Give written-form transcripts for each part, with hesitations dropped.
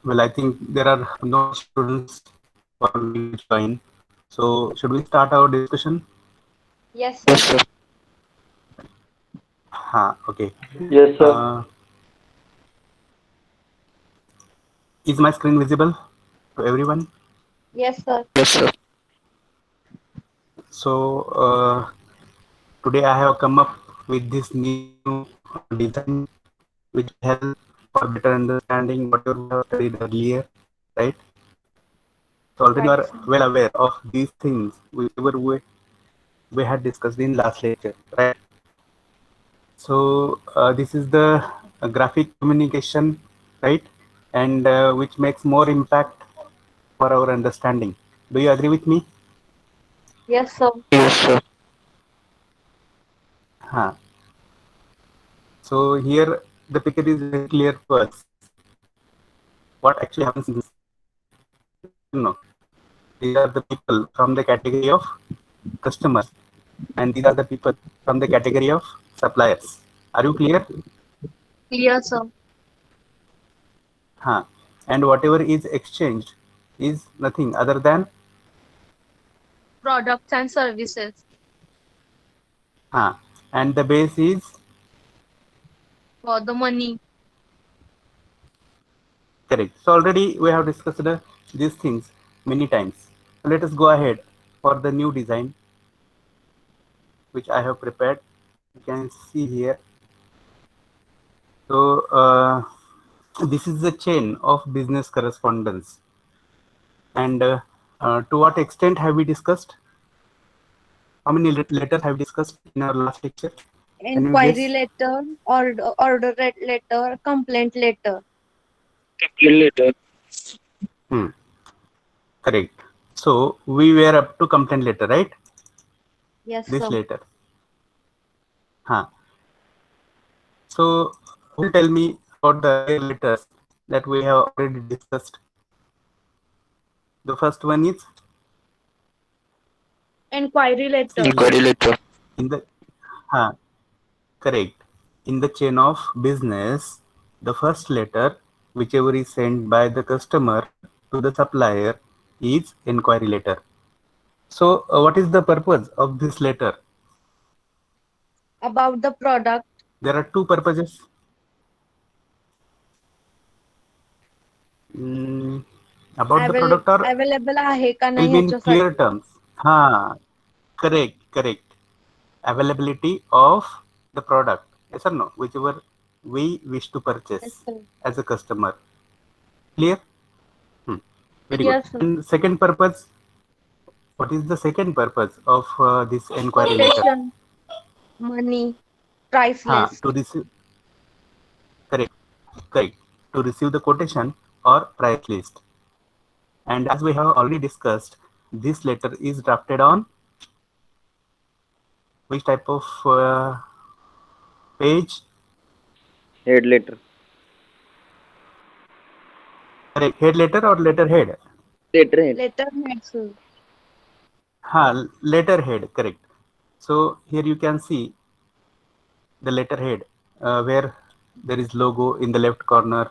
Well, I think there are no more students who are willing to join. So, should we start our discussion? Yes, Yes, sir. sir. Okay. Yes, sir. Uh, is my screen visible to everyone? Yes, sir. Yes, sir. So, today I have come up with this new design which will help for better understanding whatever we have studied earlier, right? So, already you Right, are sir. well aware of these things whichever we had discussed in last lecture, right? So, this is the graphic communication, right? And which makes more impact for our understanding. Do you agree with me? Yes, sir. Yes, sir. Huh. So here the picture is very clear to us. What actually happens in this? No, these are the people from the category of customers, and these are the people from the category of suppliers. Are you clear? Clear, sir. Huh. And whatever is exchanged is nothing other than Products and services huh. And the base is for the money. correct. So already we have discussed these things many times. So let us go ahead for the new design which I have prepared. You can see here. So this is the chain of business correspondence. And to what extent have we discussed? How many letters have we discussed in our last lecture? Can you Inquiry guess? letter, letter, complaint letter. Later. Hmm, correct. So we were up to complaint letter, right? Yes, This sir. letter. Huh. So who will tell me about the other letters that we have already discussed? The first one is Inquiry letter. Inquiry letter. in the huh, correct. In the chain of business, the first letter, whichever is sent by the customer to the supplier, is inquiry letter. So, what is the purpose of this letter? About the product There are two purposes. Mm, about the product, or available आहे का will नाही be in clear ह्याच्यासाठी. terms. Correct, correct. Availability of the product. Yes or no? Whichever we wish to Yes, purchase sir. as a customer. Clear? Hmm. Very good. Clear, sir. And second purpose, what is the second purpose of this inquiry letter? Quotation, money, price To list. receive, correct, correct. To receive the quotation or price list. And as we have already discussed, this letter is drafted on which type of page? Head letter. Correct. Head letter or letterhead? Letterhead. Letterhead, sir. Letterhead. Correct. So here you can see the letterhead where there is logo in the left corner.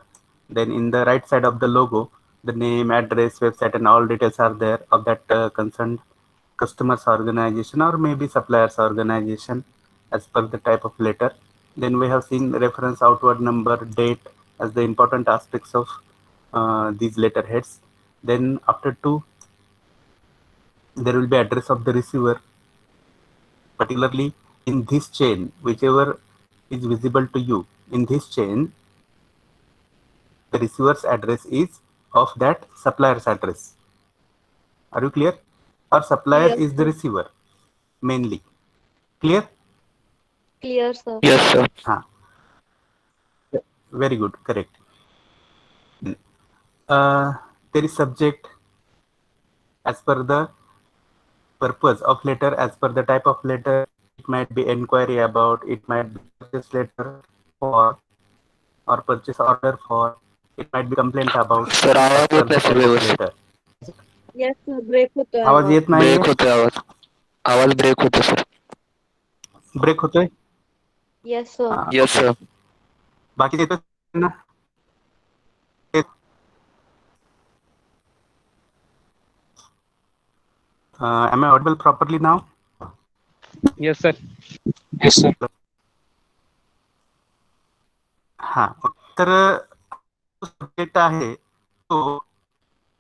Then in the right side of the logo, the name, address, website, and all details are there of that concerned customers organization or maybe suppliers organization as per the type of letter. Then we have seen reference, outward number, date as the important aspects of these letterheads. Then after two, there will be address of the receiver, particularly in this chain, whichever is visible to you. In this chain, the receiver's address is of that supplier's address. Are you clear? Our supplier Clear, is the sir. receiver mainly. Clear? Clear, sir. Yes, sir. Huh. Very good. Correct. Uh, there is subject as per the purpose of letter, as per the type of letter. It might be inquiry about, it might be purchase letter for, or purchase order for, it might be complaint about, sir as आवाज per येत the नाही sir type of व्यवस्थित. letter. Yes, sir. Break होतोय आवाज आवाज. येत नाहीये? Break होतोय आवाज. आवाज ब्रेक होतो सर. ब्रेक होतोय? Yes, sir. Yes, okay. sir. बाकी येतोय ना? Am I audible properly now? Yes, sir. Yes, sir. हा, तर सब्जेक्ट आहे तो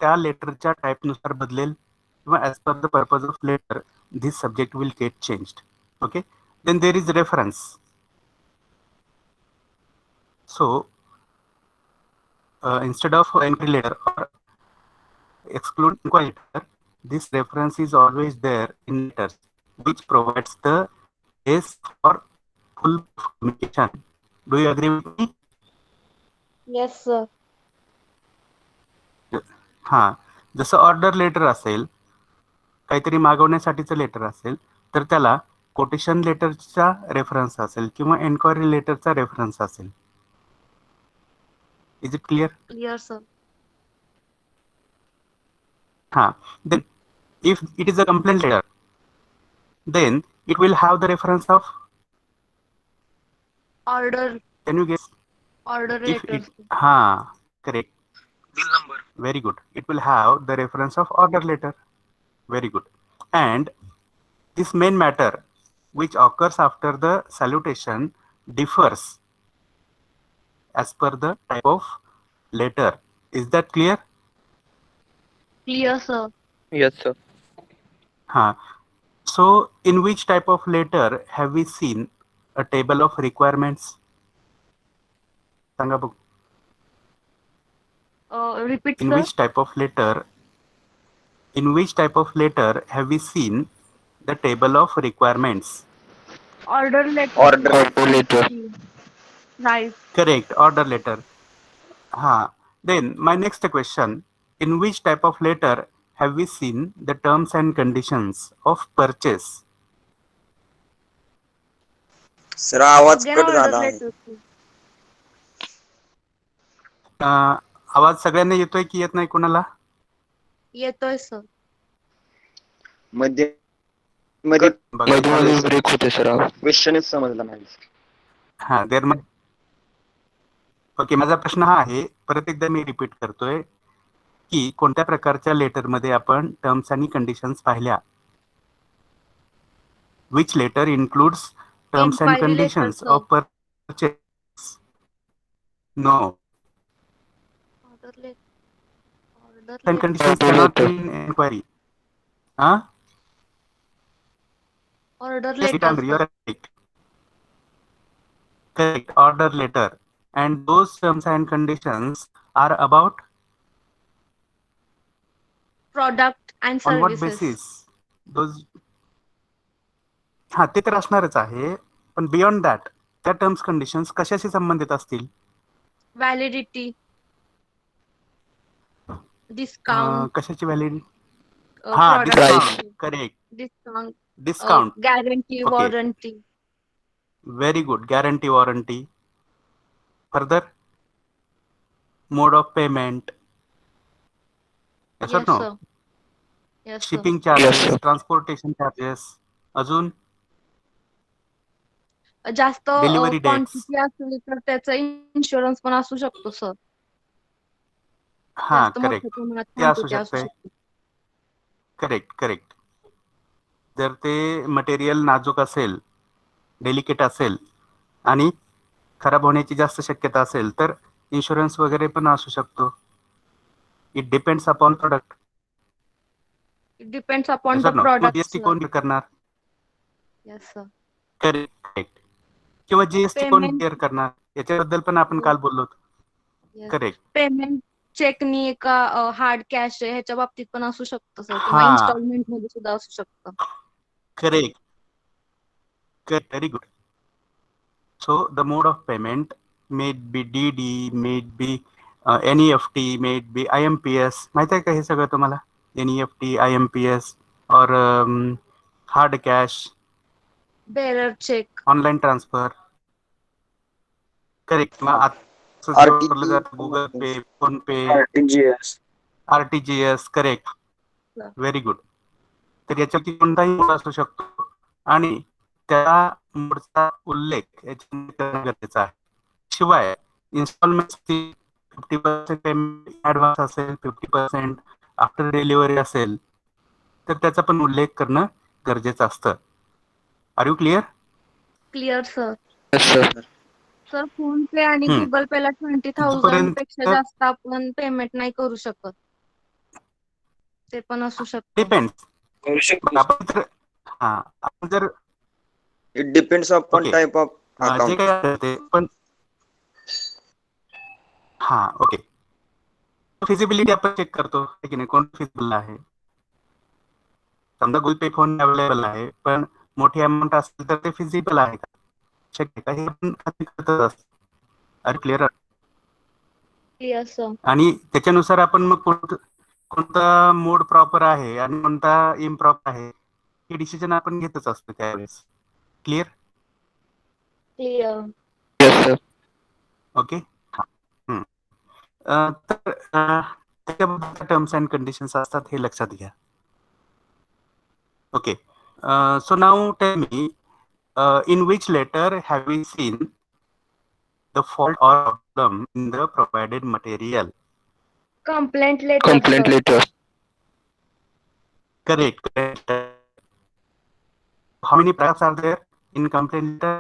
त्या लेटरच्या टाईपनुसार बदलेल किंवा as per the purpose of letter this subject will get changed. Okay, then there is reference. So instead of inquiry letter or exclude inquiry letter, this reference is always there in letters, which provides the base for full communication. Do you agree with me? Yes, sir. हा, जसं order letter असेल, काहीतरी मागवण्यासाठीचं letter असेल, तर त्याला quotation लेटरचा reference असेल किंवा enquiry लेटरचा reference असेल. Is it clear? Clear, sir. Ha. Then if it is a complaint letter, then it will have the reference of, Order can you guess? Order If letter. it, ha, correct. Bill number. Very good. It will have the reference of order letter. Very good. And this main matter which occurs after the salutation differs as per the type of letter. Is that clear? Clear, sir. Yes, sir. Ha. So in which type of letter have we seen a table of requirements? सांगा बघू. Repeat, In sir. which type of letter have we seen the table of requirements? Order letter. Order letter. Right. Correct, order letter. Then my next question, in which type of letter have we seen the terms and conditions of purchase? Sir आवाज Again, cut order झाला आहे. letter, sir. आवाज सगळ्यांना येतोय की येत नाही कोणाला? येतोय, sir. मध्ये मध्ये मध्ये ब्रेक होते सर. क्वेश्चनच समजला नाही. हा, ओके, माझा प्रश्न हा आहे, परत एकदा मी रिपीट करतोय की कोणत्या प्रकारच्या लेटरमध्ये आपण टर्म्स आणि कंडिशन्स पाहिल्या? Which letter includes terms and Inquiry letter, conditions sir. of purchase? No. Order letter. Order And letter. conditions Order cannot letter. mean inquiry. Huh? Order Yes, letter, you sir. are right. Correct, order letter. And those terms and conditions are about? Product and On what services. basis? Those, हा, ते तर असणारच आहे, पण beyond that त्या terms conditions कशाशी संबंधित असतील? Validity. Discount. कशाची व्हॅलिडिटी? हा, Product. Discount. Correct, Discount. Discount. Guarantee, Okay. warranty. Very good. Guarantee, warranty. Further, mode of payment. Yes or Yes, no? sir. Yes, sir. Shipping charges, Yes, sir. transportation charges. अजून जास्त Delivery dates. Quantity असेल तर त्याचा insurance पण असू शकतो, sir. हा, जास्त करेक्ट, मोठ्या प्रमाणात ते असू quantity असू शकते. शकते. Correct, correct. जर ते मटेरियल नाजूक असेल, डेलिकेट असेल आणि खराब होण्याची जास्त शक्यता असेल तर इन्शुरन्स वगैरे पण असू शकतो. It depends upon product. It depends upon the किंवा product, जीएसटी sir. कोण करणार? Yes, sir. Correct, correct. किंवा जीएसटी कोण Payment. क्लिअर करणार? याच्याबद्दल पण आपण काल बोललो होतो. Yes. करेक्ट. पेमेंट चेकनी का हार्ड कॅश आहे ह्याच्या बाबतीत पण असू शकतं, सर, किंवा हा. इन्स्टॉलमेंट मध्ये सुद्धा असू शकतं. Correct. Very good. So the mode of payment may be DD, may be NEFT, may be IMPS. माहित आहे का हे सगळं तुम्हाला? NEFT, IMPS or hard cash, bearer check. online transfer. Correct. मग आता जे वापरलं जातं गुगल पे, फोन पे, RTGS. RTGS. Correct. Yeah. Very good. तर याच्यावरती कोणताही मोड असू शकतो आणि त्या मोडचा उल्लेख याच्यामध्ये करणं गरजेचं आहे. शिवाय इन्स्टॉलमेंट 50% पेमेंट ऍडव्हान्स असेल, 50% आफ्टर डिलिव्हरी असेल, तर त्याचा पण उल्लेख करणं गरजेचं असतं. Are you clear? Clear sir. Yes sir. Sir phone पे आणि हम्म. गुगल पेला 20,000 जोपर्यंत पेक्षा जास्त आपण पेमेंट नाही करू शकत. ते पण असू शकतं. डिपेंड्स. करू शकतो आपण जर आपण जर it depends upon Okay. Type of जे अकाउंट. काही आहे ते पण ओके. फिजिबिलिटी आपण चेक करतो की नाही, कोण फिजिबल आहे. समजा गुगल पे फोन अवेलेबल आहे, पण मोठी अमाऊंट असेल तर ते फिजिबल आहे का, शक्य का, हे पण खात्री करतच असतं. अरे क्लिअर. Clear sir. आणि त्याच्यानुसार आपण मग कोणता मोड प्रॉपर आहे आणि कोणता इम्प्रॉपर आहे हे डिसिजन आपण घेतच असतो त्यावेळेस. Clear? Clear. Yes sir. Okay. तर त्याच्याबद्दल टर्म्स अँड कंडिशन्स असतात, हे लक्षात घ्या. Okay. So now tell me, in which letter have we seen the fault or problem in the provided material? Complaint letter. Complaint letter. Correct. How many paragraphs are there in complaint letter?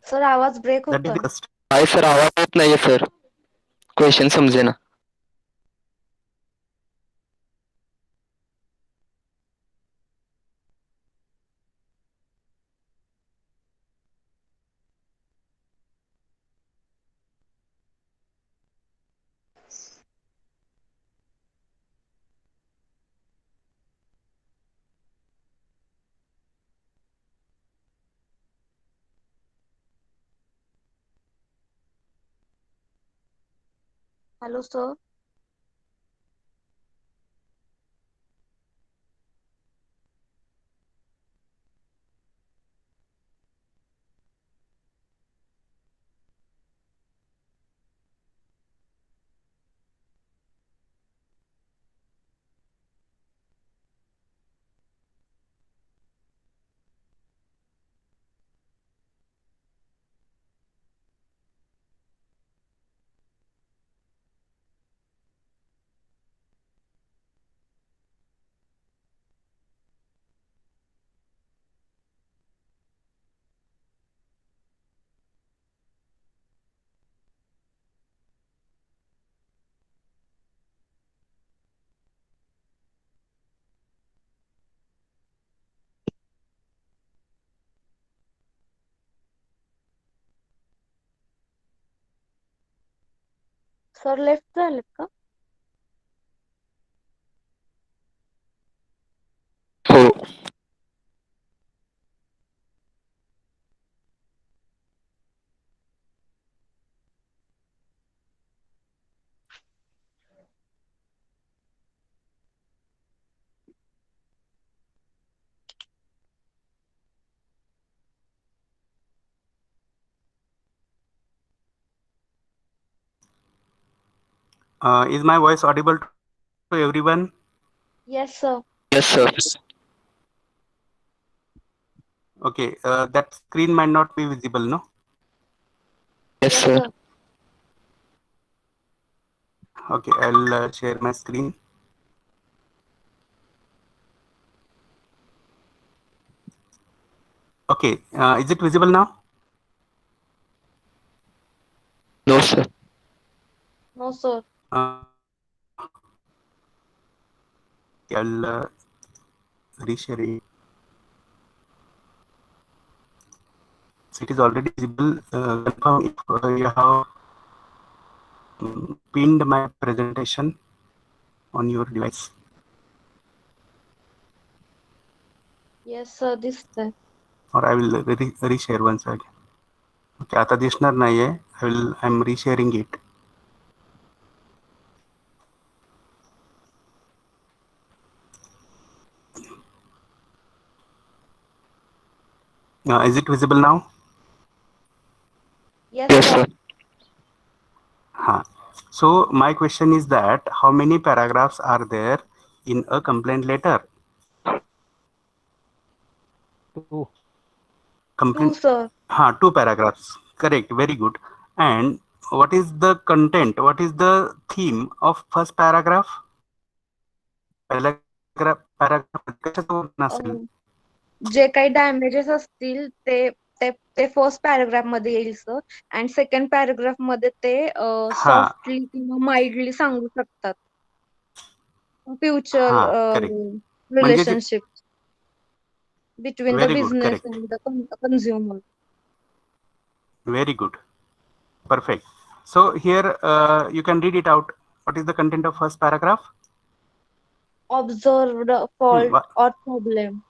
Sir आवाज break That is होतोय. the first. आहे सर, आवाज येत नाहीये सर. Question समजेना. Hello sir. Sir left झालेत का? हो. Is my voice audible to everyone? Yes sir. Yes sir. Okay. That screen might not be visible, no? Yes yes sir. Sir. Okay. I'll share my screen. Okay. Is it visible now? No sir. No sir. I'll reshare it. So it is already visible. Confirm if you have pinned my presentation on your device. Yes sir दिसतंय. Or I will reshare once again. Okay, आता दिसणार नाहीये. I'm resharing it. Is it visible now? Yes yes sir. Sir. So my question is that how many paragraphs are there in a complaint letter? Two Complaint. Sir. 2 paragraphs. Correct. Very good. And what is the content? What is the theme of first paragraph? पहला paragraph कशाचं असेल? जे काही damages असतील ते ते ते first paragraph मध्ये येईल सर, आणि सेकंड पॅराग्राफ मध्ये ते हा सॉफ्टली किंवा माइल्डली सांगू शकतात फ्युचर हा करेक्ट. म्हणजे relationship between the very good, business correct, and the consumer. very good, perfect. So here you can read it out. What is the content of first paragraph? Observed fault or problem.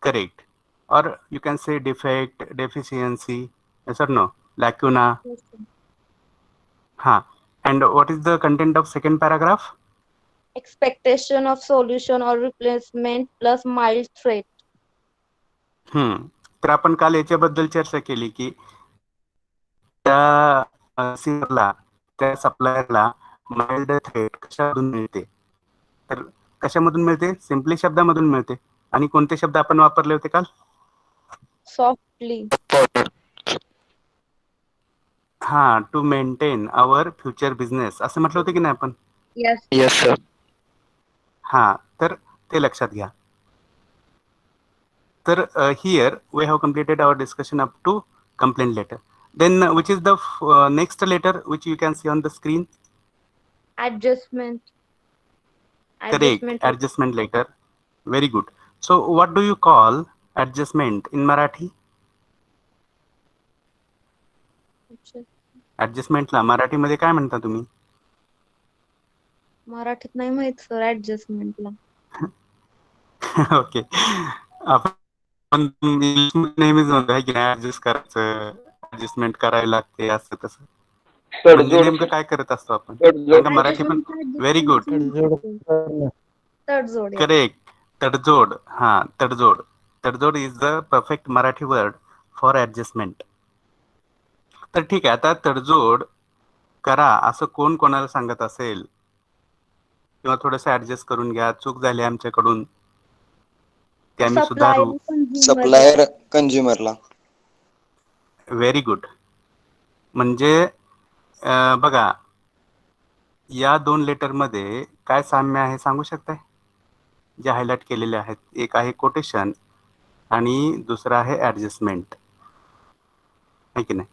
Correct. Or you can say defect, deficiency, yes or no, lacuna. Yes, sir. And what is the content of second paragraph? Expectation of solution or replacement plus mild threat. तर आपण काल याच्याबद्दल चर्चा केली की त्या सीरला, त्या सप्लायरला mild threat कशामधून मिळते? तर कशामधून मिळते? सिम्पली शब्दामधून मिळते. आणि कोणते शब्द आपण वापरले होते काल? Softly. To maintain our future business असं म्हटलं होतं की नाही आपण? Yes. Yes, sir. तर ते लक्षात घ्या. तर here we have completed our discussion up to complaint letter. Then which is the next letter which you can see on the screen? Adjustment. Correct, adjustment letter. Very good. So what do you call adjustment in Marathi? Adjustment ला मराठी मध्ये काय म्हणता तुम्ही? मराठीत नाही माहित sir ऍडजस्टमेंटला. Okay, आपण नेहमीच म्हणतो आहे की नाही ऍडजस्ट करायचं, ऍडजस्टमेंट करायला लागते असं तसं. म्हणजे नेमकं काय करत असतो आपण? सांगा मराठी पण. व्हेरी गुड, तडजोड. करेक्ट. तडजोड. तडजोड. तडजोड is the perfect Marathi word for adjustment. तर ठीक आहे, आता तडजोड करा असं कोण कोणाला सांगत असेल किंवा थोडंसं ऍडजस्ट करून घ्या, चूक झाली आमच्याकडून, ते आम्ही सुधारू. सप्लायर कंझ्युमरला. Very good. म्हणजे बघा या दोन लेटर मध्ये काय साम्य आहे सांगू शकताय? जे हायलाइट केलेले आहेत, एक आहे कोटेशन आणि दुसरा आहे ऍडजस्टमेंट, आहे की नाही?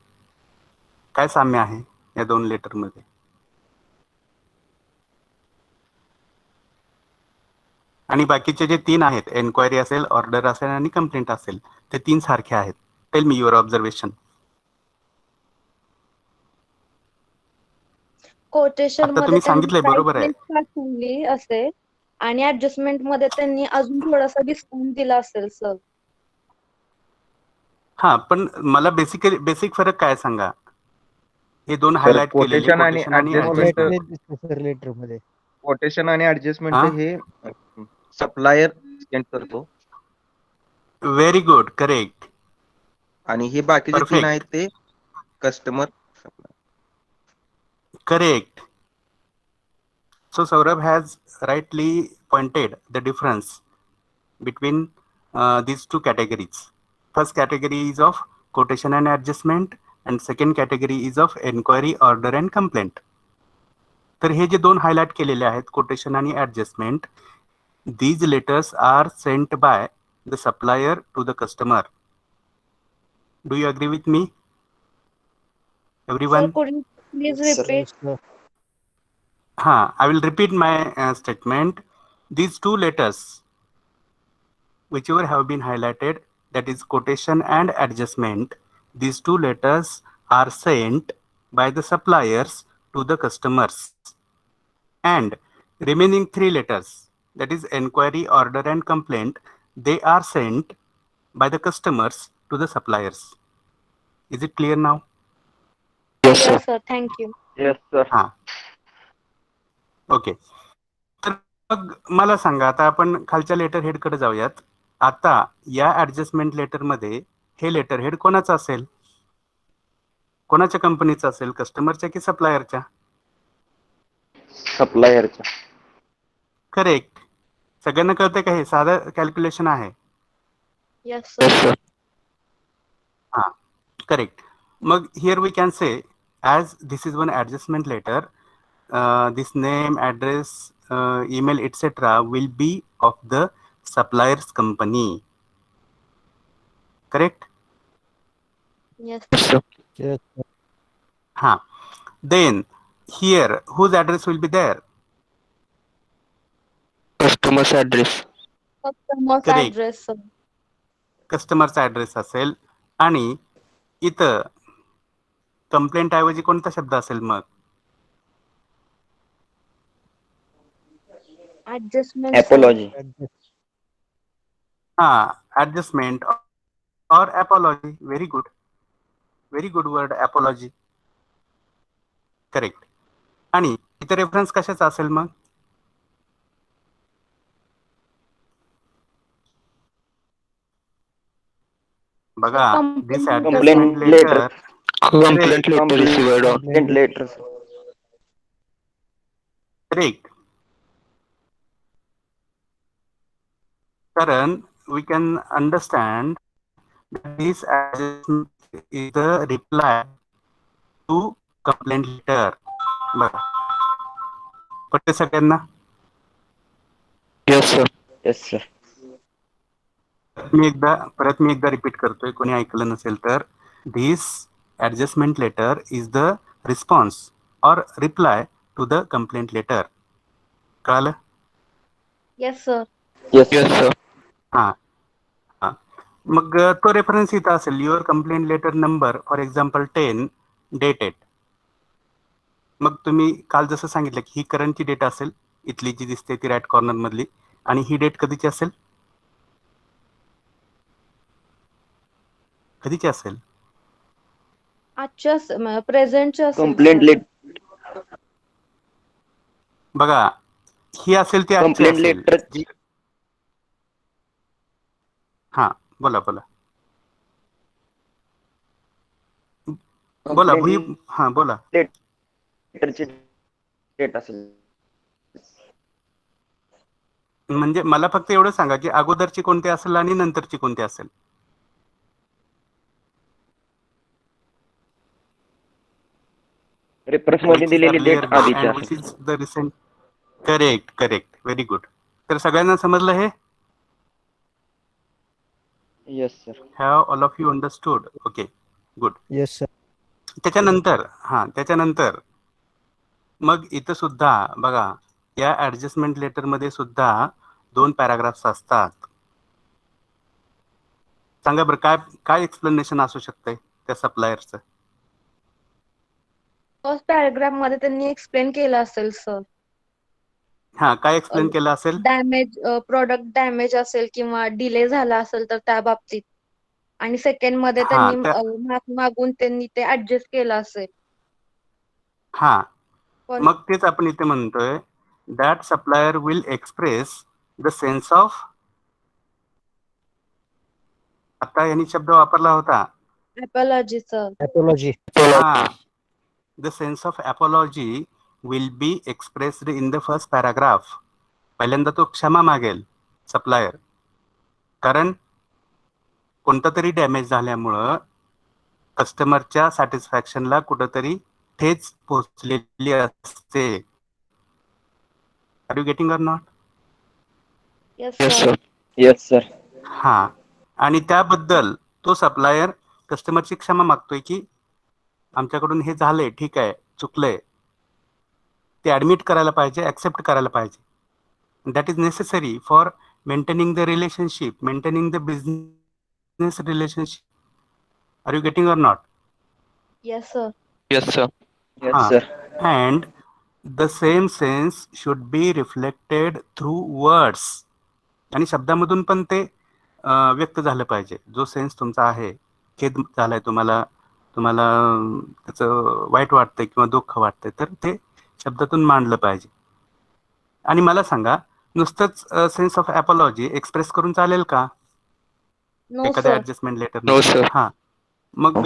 काय साम्य आहे या दोन लेटर मध्ये? आणि बाकीचे जे तीन आहेत, एन्क्वायरी असेल, ऑर्डर असेल आणि कंप्लेंट असेल, ते तीन सारखे आहेत. Tell me your observation. Quotation आता मध्ये तुम्ही त्यांनी सांगितलंय बरोबर आहे. सांगली असेल आणि ऍडजस्टमेंट मध्ये त्यांनी अजून थोडासा डिस्काउंट दिला असेल सर. पण मला बेसिक फरक काय सांगा? हे दोन हायलाइट केलेले कोटेशन आणि कोटेशन आणि ऍडजस्टमेंट ऍडजस्टमेंट. कोटेशन आणि ऍडजस्टमेंट हे सप्लायर सेंड करतो व्हेरी गुड, करेक्ट. आणि हे बाकीचे तीन Perfect. आहेत ते customer. Correct. So Saurabh has rightly pointed the difference between these two categories. First category is of quotation and adjustment, and second category is of enquiry, order and complaint. तर हे जे दोन हायलाइट केलेले आहेत, quotation आणि adjustment, these letters are sent by the supplier to the customer. Do you agree with me, everyone? Sir, could you please repeat? I will repeat my statement. These two letters, whichever have been highlighted, that is quotation and adjustment, these two letters are sent by the suppliers to the customers. And remaining three letters, that is enquiry, order and complaint, they are sent by the customers to the suppliers. Is it clear now? Yes, sir. Yes sir, thank you. Yes sir. Okay. तर मग मला सांगा, आता आपण खालच्या letter head कडे जाऊयात. आता या ऍडजस्टमेंट लेटर मध्ये हे लेटर हेड कोणाचं असेल? कोणाच्या कंपनीचं असेल? कस्टमरच्या की सप्लायरच्या? सप्लायरचा. करेक्ट. सगळ्यांना कळतंय का? हे साधं कॅल्क्युलेशन आहे. Yes Yes, sir. sir. Correct. मग here we can say as this is one adjustment letter, this name, address, email, etc., will be of the supplier's company. Correct? Yes. Yes, sir. Yes. Huh. Then here, whose address will be there? Customer's address. Customer's Correct. address, sir. कस्टमरचा address असेल आणि इथं complaint ऐवजी कोणता शब्द असेल मग? Adjustment, sir. Apology. हा, ऍडजस्टमेंट और apology. Very good word, apology. Correct. आणि इथं रेफरन्स कशाचा असेल मग? बघा, this adjustment Complaint letter. letter. Complaint letter received on. Complaint letter. Correct. कारण we can understand that this adjustment is the reply to complaint letter. बघा, पटते सगळ्यांना? Yes, sir. Yes, sir. परत मी एकदा रिपीट करतोय, कोणी ऐकलं नसेल तर. This adjustment letter is the response और reply to the complaint letter. कळालं? Yes, sir. Yes, Yes, sir. sir. हा हा. मग तो रेफरन्स इथं असेल, your complaint letter number for example 10 dated. मग तुम्ही काल जसं सांगितलं की ही करंटची डेट असेल, इथली जी दिसते ती राईट कॉर्नर मधली, आणि ही डेट कधीची असेल? कधीची असेल? आजच्या प्रेझेंटच्या Complaint letter. बघा, ही असेल ती आजची Complaint असेल. letter. हा, बोला बोला बोला भुई. हा, बोला. लेटरची डेट असेल. म्हणजे मला फक्त एवढं सांगा की अगोदरची कोणती असेल आणि नंतरची कोणती असेल? रेफरन्स मध्ये दिलेली डेट आधीची असेल. करेक्ट. Very good. तर सगळ्यांना समजलं हे? Yes, sir. Have all of you understood? Okay, good. Yes, sir. त्याच्यानंतर मग इथं सुद्धा बघा, या ऍडजस्टमेंट लेटर मध्ये सुद्धा 2 पॅराग्राफ्स असतात. सांगा बरं, काय एक्सप्लेनेशन असू शकतंय त्या सप्लायरचं? फर्स्ट पॅराग्राफ मध्ये त्यांनी एक्सप्लेन केलं असेल, सर. हा, काय एक्सप्लेन केलं असेल? डॅमेज, प्रोडक्ट डॅमेज असेल किंवा डिले झाला असेल तर त्या बाबतीत. आणि सेकंड मध्ये हा, त्यांनी मागून त्यांनी ते ऍडजस्ट केलं असेल. हा, पण मग तेच आपण इथे म्हणतोय, that supplier will express the sense of. आता यांनी शब्द वापरला होता, अपॉलॉजी, सर. Apology. हा, the sense of apology will be expressed in the first paragraph. पहिल्यांदा तो क्षमा मागेल सप्लायर, कारण कोणता तरी डॅमेज झाल्यामुळं कस्टमरच्या सॅटिस्फॅक्शनला कुठंतरी ठेच पोहोचलेली असते. Are you getting or not? Yes, Yes, sir. sir. Yes, sir. हा, आणि त्याबद्दल तो सप्लायर कस्टमरची क्षमा मागतोय की आमच्याकडून हे झालंय, ठीक आहे, चुकलंय. ते ऍडमिट करायला पाहिजे, ऍक्सेप्ट करायला पाहिजे. That is necessary for maintaining the relationship, maintaining the business relationship. Are you getting or not? Yes, sir. Yes, sir. Yes, sir. And the same sense should be reflected through words. आणि शब्दामधून पण ते व्यक्त झालं पाहिजे. जो sense तुमचा आहे, खेद झालाय तुम्हाला, त्याचं वाईट वाटतंय किंवा दुःख वाटतंय, तर ते शब्दातून मांडलं पाहिजे. आणि मला सांगा, नुसतंच सेन्स ऑफ अपॉलॉजी एक्सप्रेस करून चालेल का नो, एखाद्या sir. Adjustment letter? No, sir. हा, मग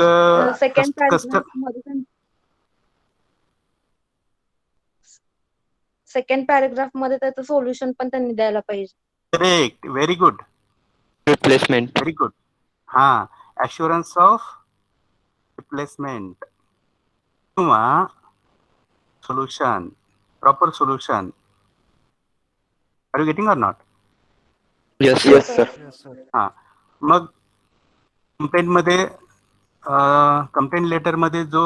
सेकंड पॅराग्राफ मध्ये त्याचं सोल्युशन पण त्यांनी द्यायला पाहिजे. Correct, very good. Replacement. Very good. हा, ॲश्युरन्स ऑफ रिप्लेसमेंट किंवा solution, proper solution. Are you getting or not? Yes, sir. Yes, sir. हा, मग कंप्लेंट लेटरमध्ये जो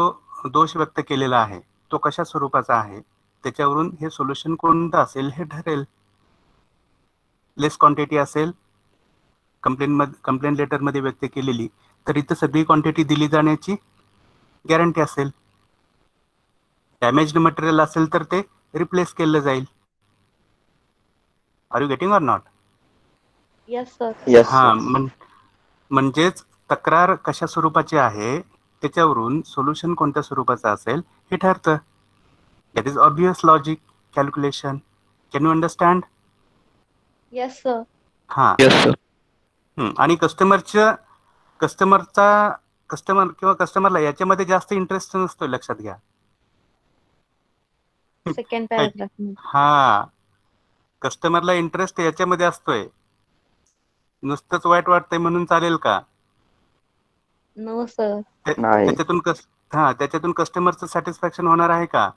दोष व्यक्त केलेला आहे तो कशा स्वरूपाचा आहे त्याच्यावरून हे सोल्युशन कोणतं असेल हे ठरेल. लेस क्वांटिटी असेल कंप्लेंट लेटरमध्ये व्यक्त केलेली, तर इथं सगळी क्वांटिटी दिली जाण्याची गॅरंटी असेल. डॅमेज्ड मटेरियल असेल तर ते रिप्लेस केलं जाईल. Are you getting or not? Yes sir. Yes, हा, sir. म्हणजेच तक्रार कशा स्वरूपाची आहे त्याच्यावरून सोल्युशन कोणत्या स्वरूपाचं असेल हे ठरतं. That is obvious logic calculation. Can you understand? Yes sir. हा. Yes, sir. आणि कस्टमरला याच्यामध्ये जास्त इंटरेस्ट नसतोय, लक्षात घ्या. Second paragraph. हा, कस्टमरला इंटरेस्ट याच्यामध्ये असतोय. नुसतंच वाईट वाटतंय म्हणून चालेल का? No sir. नाही. त्याच्यातून कस्टमरचं सॅटिस्फॅक्शन होणार आहे का?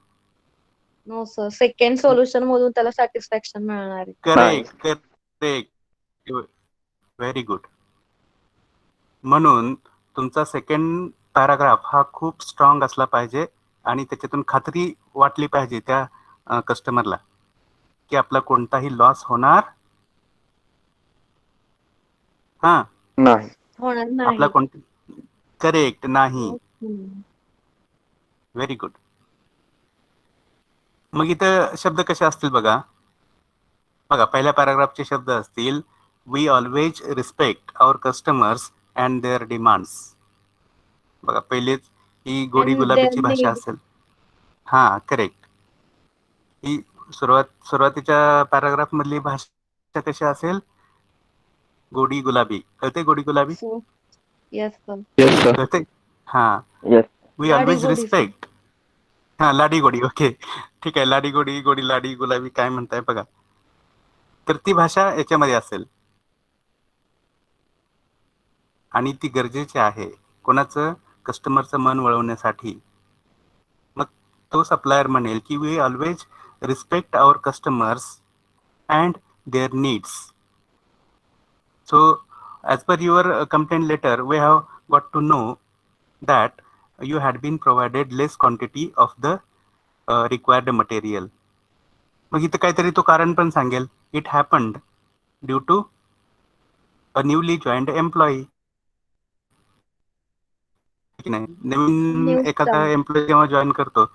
No sir. सेकंड सोल्युशन मधून त्याला सॅटिस्फॅक्शन मिळणार आहे. करेक्ट. Very good. म्हणून तुमचा सेकंड पॅराग्राफ हा खूप स्ट्रॉंग असला पाहिजे आणि त्याच्यातून खात्री वाटली पाहिजे त्या कस्टमरला की आपला कोणताही लॉस होणार नाही. होणार आपला नाही. करेक्ट नाही. हम्म. Very good. मग इथं शब्द कसे असतील बघा. पहिल्या पॅराग्राफचे शब्द असतील, we always respect our customers and their demands. बघा, पहिलेच ही गोडी And their गुलाबीची भाषा need. असेल. हा, करेक्ट. ही सुरुवातीच्या पॅराग्राफ मधली भाषा कशी असेल? गोडी गुलाबी. कळते गोडी गुलाबी? So, yes sir. Yes, sir. कळते? हा. Yes. वी लाडी ऑलवेज गोडी sir. रिस्पेक्ट. हा, लाडी गोडी. ओके, ठीक आहे. लाडी गोडी, गोडी लाडी, गुलाबी काय म्हणताय बघा. तर ती भाषा याच्यामध्ये असेल आणि ती गरजेची आहे. कोणाचं? कस्टमरचं मन वळवण्यासाठी. मग तो सप्लायर म्हणेल की we always respect our customers and their needs. So, as per your complaint letter, we have got to know that you had been provided less quantity of the required material. मग इथं काहीतरी तो कारण पण सांगेल. It happened due to a newly joined employee. Naveen New एखादा staff. Employee जेव्हा join करतो,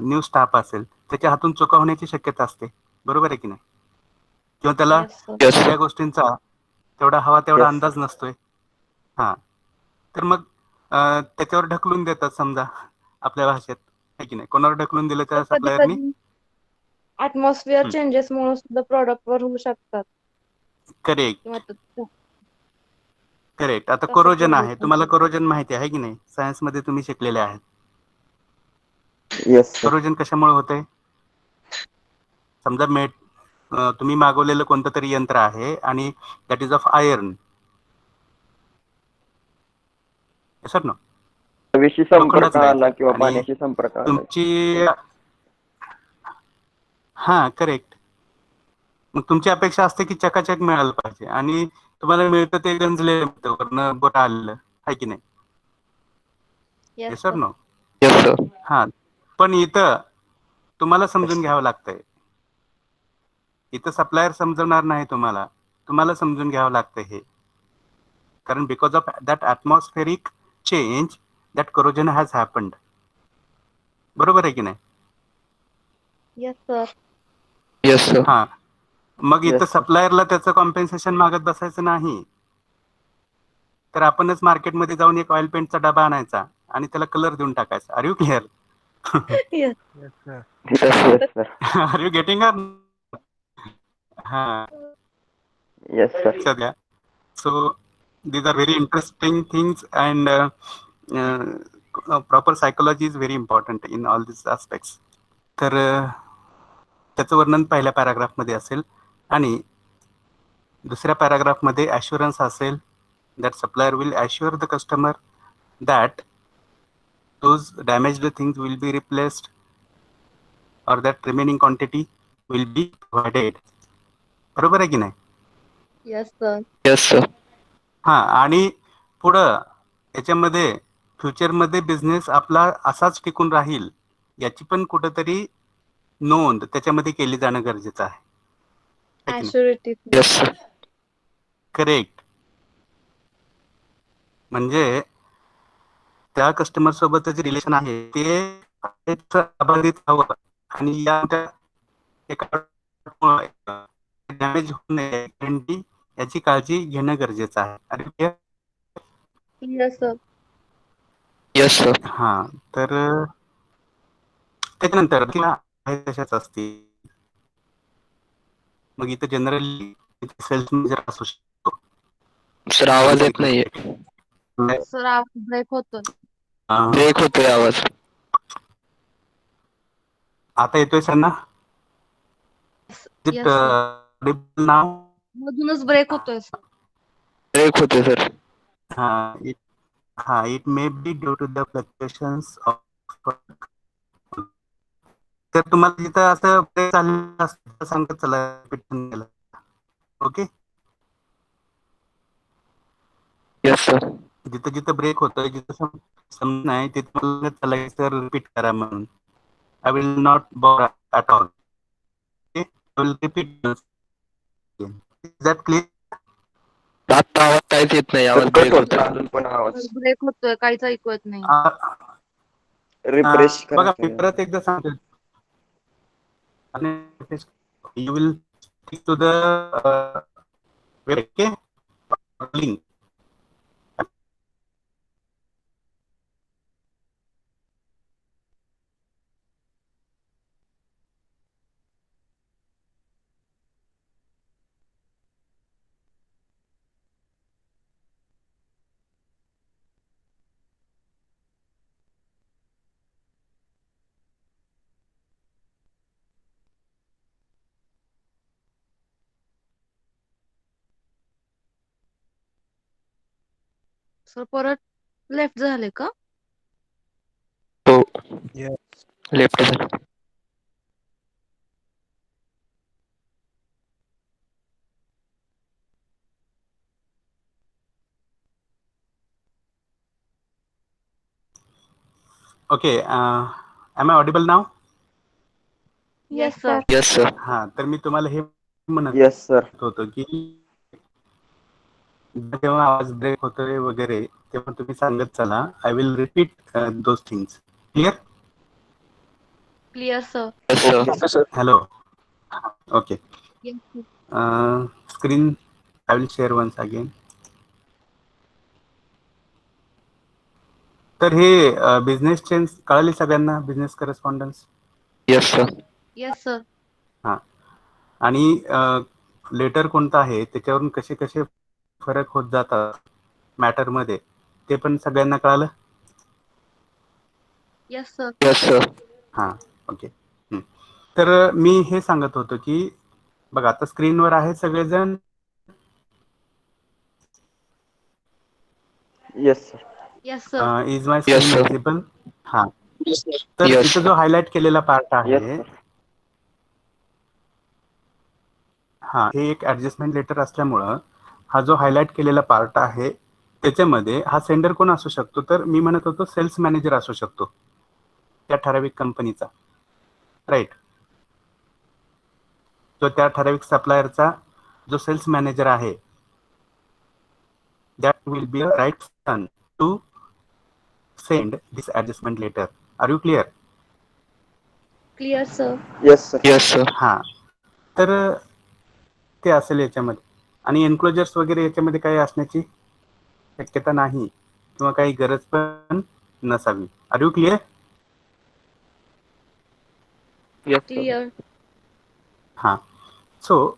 न्यू स्टाफ असेल, त्याच्या हातून चुका होण्याची शक्यता असते. बरोबर आहे की नाही? किंवा त्याला Yes sir. Yes, सगळ्या sir. गोष्टींचा तेवढा Yes, अंदाज नसतोय. हा, तर मग त्याच्यावर ढकलून देतात समजा आपल्या भाषेत, आहे की नाही? कोणावर ढकलून दिलं त्या कधी सप्लायरनी? कधी ऍटमॉस्फिअर चेंजेस मुळे सुद्धा प्रॉडक्ट वर होऊ शकतात. करेक्ट. किंवा आता तसं कोरोजन केलं आहे. जातं. तुम्हाला कोरोजन माहिती आहे की नाही? सायन्स मध्ये तुम्ही शिकलेले आहेत. Yes, sir. कोरोजन कशामुळे होतंय? समजा तुम्ही मागवलेलं कोणतं तरी यंत्र आहे आणि that is of iron. Sir ना, हवेशी संपर्क लोखंडाचं आहे आला किंवा आणि पाण्याशी संपर्क आला. तुमची करेक्ट. मग तुमची अपेक्षा असते की चकाचक मिळालं पाहिजे आणि तुम्हाला मिळतं ते गंजलेलं वरनं बोट आलेलं, आहे की नाही? Yes sir sir. No. Yes, sir. पण इथं तुम्हाला समजून घ्यावं लागतंय. इथं सप्लायर समजवणार नाही तुम्हाला समजून घ्यावं लागतं हे. कारण because of that atmospheric change that corrosion has happened. बरोबर आहे की नाही? Yes sir. Yes, sir. मग इथं Yes, sir. सप्लायरला त्याचं कॉम्पेन्सेशन मागत बसायचं नाही. तर आपणच मार्केटमध्ये जाऊन एक ऑइल पेंटचा डबा आणायचा आणि त्याला कलर देऊन टाकायचा. Are you clear? Yes. Yes, sir. Are you getting? Yes, sir. सध्या. So these are very interesting things and proper psychology is very important in all these aspects. तर त्याचं वर्णन पहिल्या पॅराग्राफमध्ये असेल आणि दुसऱ्या पॅराग्राफमध्ये ॲश्युरन्स असेल. That supplier will assure the customer that those damaged things will be replaced or that remaining quantity will be provided. बरोबर आहे की नाही? Yes sir. Yes sir. हा, आणि पुढं याच्यामध्ये फ्युचरमध्ये बिझनेस आपला असाच टिकून राहील याची पण कुठंतरी नोंद त्याच्यामध्ये केली जाणं गरजेचं आहे. है की नाही? ऍश्युरिटी. Yes sir. करेक्ट. म्हणजे त्या कस्टमर सोबत जे रिलेशन आहे ते अबाधित हवं आणि या डॅमेज होऊ नये याची काळजी घेणं गरजेचं आहे. आणि येस सर. Yes sir. हा, तर त्याच्यानंतर तशाच असतील. मग इथं जनरली सेल्स मॅनेजर असू शकतो. सर आवाज येत नाहीये. सर आवाज ब्रेक होतो. ब्रेक होतोय आवाज. आता येतोय सर ना? Yes sir. नाव मधूनच ब्रेक होतोय सर. ब्रेक होतोय sir. it may be due to the fluctuations of. तर तुम्हाला जिथं असं ब्रेक झालेलं असतं सांगत चला रिपीट. ओके. Yes sir. जिथं जिथं ब्रेक होतोय, जिथं समज नाही तिथं मला चला सर रिपीट करा म्हणून. I will not bore at all. Okay, I will repeat. Is that clear? आता आवाज काहीच येत नाही. आवाज सर ब्रेक कट होतो होतोय. अजून पण आवाज. ब्रेक होतोय, काहीच ऐकू येत नाही. रिफ्रेश बघा, मी करा. परत एकदा सांगतो. आणि you will stick to the okay link. Sir परत लेफ्ट झाले का? हो. Left sir. Okay, am I audible now? Yes sir. Yes sir. हा, तर मी तुम्हाला हे म्हणत येस सर. होतो की जेव्हा आवाज ब्रेक होतोय वगैरे तेव्हा तुम्ही सांगत चला, I will repeat those things. Clear? Clear sir. Yes sir. Hello. Okay. Yes sir. Screen I will share once again. तर हे बिझनेस चेंज कळाली सगळ्यांना, business correspondence? Yes sir. Yes sir. हां, आणि लेटर कोणतं आहे त्याच्यावरून कसे कसे फरक होत जातात मॅटरमध्ये ते पण सगळ्यांना कळालं? Yes sir. Yes sir. हां, ओके. तर मी हे सांगत होतो की बघा आता स्क्रीनवर आहे सगळेजण. Yes sir. Yes sir. Is my Yes, screen sir. Visible? हां, तर Yes. इथं जो हायलाइट केलेला पार्ट येस आहे, सर. हां, हे एक ऍडजस्टमेंट लेटर असल्यामुळं हा जो हायलाइट केलेला पार्ट आहे त्याच्यामध्ये हा सेंडर कोण असू शकतो, तर मी म्हणत होतो सेल्स मॅनेजर असू शकतो त्या ठराविक कंपनीचा, राईट? तो त्या ठराविक सप्लायरचा जो सेल्स मॅनेजर आहे, that will be a right person to send this adjustment letter. Are you clear? Clear sir. Yes sir. Yes, sir. हां, तर ते असेल याच्यामध्ये. आणि एन्क्लोजर्स वगैरे याच्यामध्ये काही असण्याची शक्यता नाही किंवा काही गरज पण नसावी. Are you clear? Yes, sir. Clear. हां, सो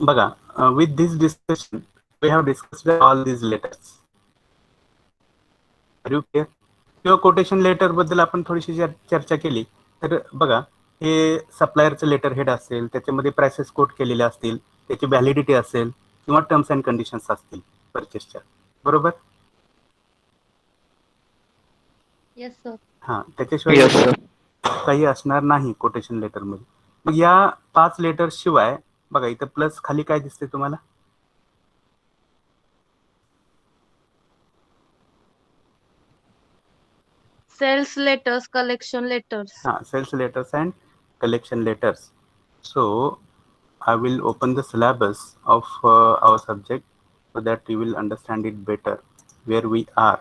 बघा, with this discussion we have discussed all these letters. Are you clear? किंवा कोटेशन लेटर बद्दल आपण थोडीशी चर्चा केली. तर बघा, हे सप्लायरचं लेटर हेड असेल, त्याच्यामध्ये प्राइसेस कोट केलेले असतील, त्याची व्हॅलिडिटी असेल किंवा टर्म्स अँड कंडिशन्स असतील परचेसच्या, बरोबर? Yes sir. हां, त्याच्याशिवाय Yes, sir. काही असणार नाही कोटेशन लेटरमध्ये. मग या 5 लेटर्स शिवाय बघा इथं प्लस खाली काय दिसते तुम्हाला? Sales letters, collection letters. Sales letters and collection letters. So I will open the syllabus of our subject so that you will understand it better where we are.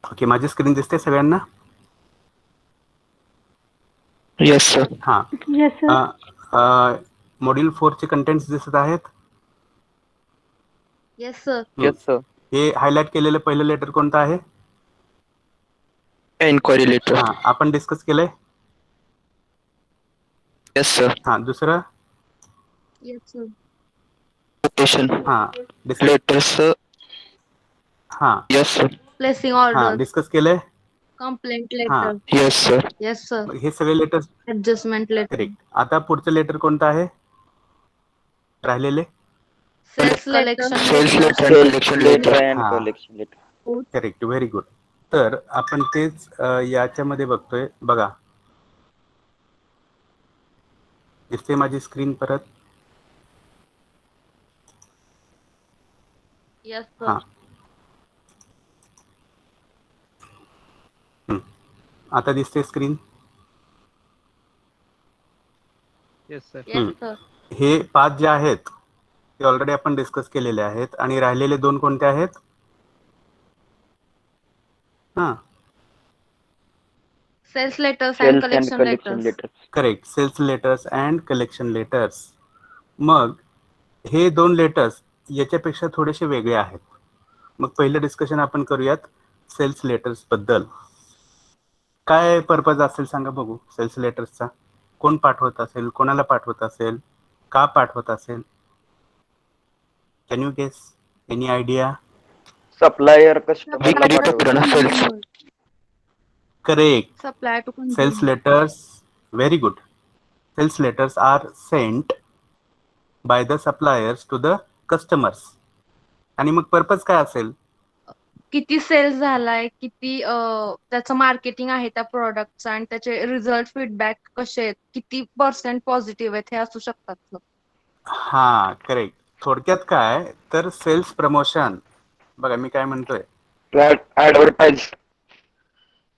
Okay, माझी screen दिसते सगळ्यांना? Yes sir. हा. Yes, sir. Module 4 चे contents दिसत आहेत. Yes sir. Yes sir. हे highlight केलेलं पहिलं लेटर कोणतं आहे? Enquiry letter. हा, आपण डिस्कस केलंय. Yes sir. हा, दुसरं येस सर. कोटेशन हा डिस्कस लेटर्स. हा येस सर. प्लेसिंग हा ऑर्डर, डिस्कस केलंय. कंप्लेंट हा. Letter. Yes sir. Yes sir. हे सगळे लेटर्स ऍडजस्टमेंट लेटर. करेक्ट. आता पुढचं लेटर कोणतं आहे राहिलेले? Sales collection sales letter. Letter and collection letter letter. And हा. Collection letter. Correct, very good. तर आपण तेच याच्यामध्ये बघतोय. बघा दिसते माझी स्क्रीन परत? येस हा. सर. आता दिसते screen? Yes sir. Yes sir. हे 5 जे आहेत ते ऑलरेडी आपण डिस्कस केलेले आहेत आणि राहिलेले 2 कोणते आहेत? हा sales letters and sales and collection collection letters. Letters. Correct, sales letters and collection letters. मग हे 2 लेटर्स याच्यापेक्षा थोडेसे वेगळे आहेत. मग पहिलं डिस्कशन आपण करूयात सेल्स लेटर्स बद्दल. काय पर्पज असेल सांगा बघू सेल्स लेटर्सचा? कोण पाठवत असेल, कोणाला पाठवत असेल, का पाठवत असेल? Can you guess? Any idea? Supplier कस्टमरला विक्री पाठवतो. पत्र sales. Correct. Supply to Sales consumer. letters, very good. Sales letters are sent by the suppliers to the customers. आणि मग पर्पज काय असेल? किती सेल्स झालाय, किती त्याचं मार्केटिंग आहे त्या प्रोडक्टचा आणि त्याचे रिझल्ट फीडबॅक कसे आहेत, किती % पॉझिटिव्ह आहेत हे असू शकतात सर. हा करेक्ट. थोडक्यात काय तर सेल्स प्रमोशन. बघा मी काय म्हणतोय. ऍडव्हर्टाइज